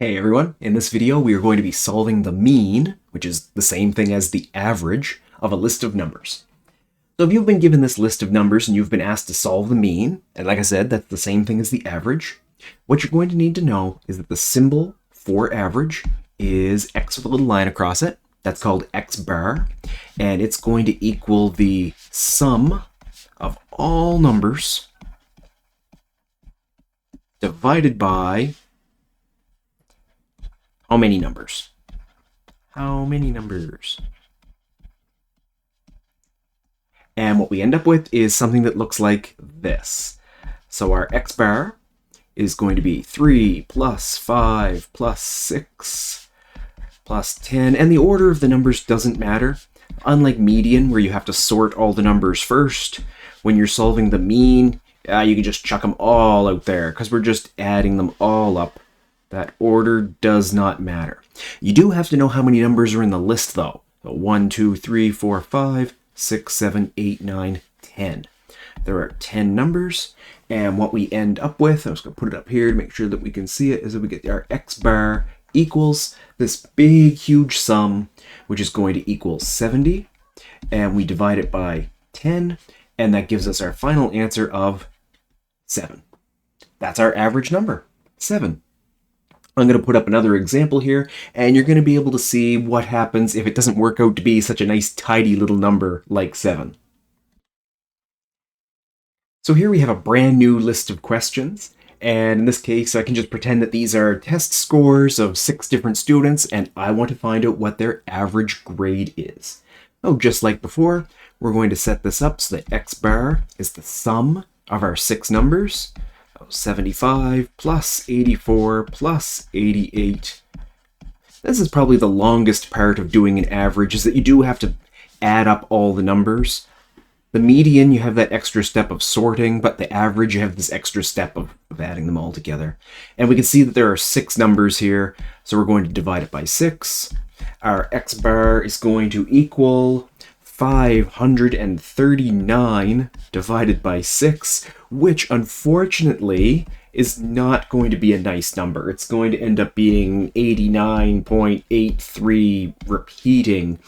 Hey everyone, in this video we are going to be solving the mean, which is the same thing as the average, of a list of numbers. So if you've been given this list of numbers and you've been asked to solve the mean, and like I said, that's the same thing as the average, what you're going to need to know is that the symbol for average is x with a little line across it. That's called x bar, and it's going to equal the sum of all numbers divided by how many numbers? How many numbers? And what we end up with is something that looks like this. So our x bar is going to be 3 plus 5 plus 6 plus 10. And the order of the numbers doesn't matter. Unlike median, where you have to sort all the numbers first, when you're solving the mean, you can just chuck them all out there because we're just adding them all up. That order does not matter. You do have to know how many numbers are in the list, though. So 1, 2, 3, 4, 5, 6, 7, 8, 9, 10. There are 10 numbers, and what we end up with, I'm just going to put it up here to make sure that we can see it, is that we get our x bar equals this big, huge sum, which is going to equal 70, and we divide it by 10, and that gives us our final answer of 7. That's our average number, 7. I'm going to put up another example here, and you're going to be able to see what happens if it doesn't work out to be such a nice, tidy little number like 7. So here we have a brand new list of questions, and in this case, I can just pretend that these are test scores of 6 different students, and I want to find out what their average grade is. Oh, just like before, we're going to set this up so that x bar is the sum of our 6 numbers. 75 plus 84 plus 88. This is probably the longest part of doing an average, is that you do have to add up all the numbers. The median, you have that extra step of sorting, but the average, you have this extra step of adding them all together. And we can see that there are 6 numbers here, so we're going to divide it by 6. Our x bar is going to equal 539 divided by 6, which unfortunately is not going to be a nice number. It's going to end up being 89.83 repeating.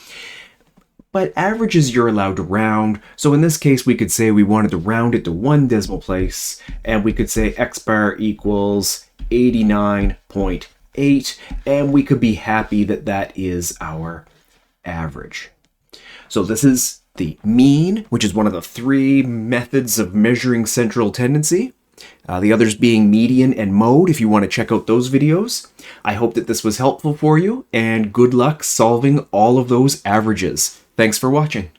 But averages you're allowed to round, so in this case we could say we wanted to round it to 1 decimal place, and we could say x bar equals 89.8, and we could be happy that that is our average. So this is the mean, which is one of the 3 methods of measuring central tendency. The others being median and mode, if you want to check out those videos. I hope that this was helpful for you, and good luck solving all of those averages. Thanks for watching.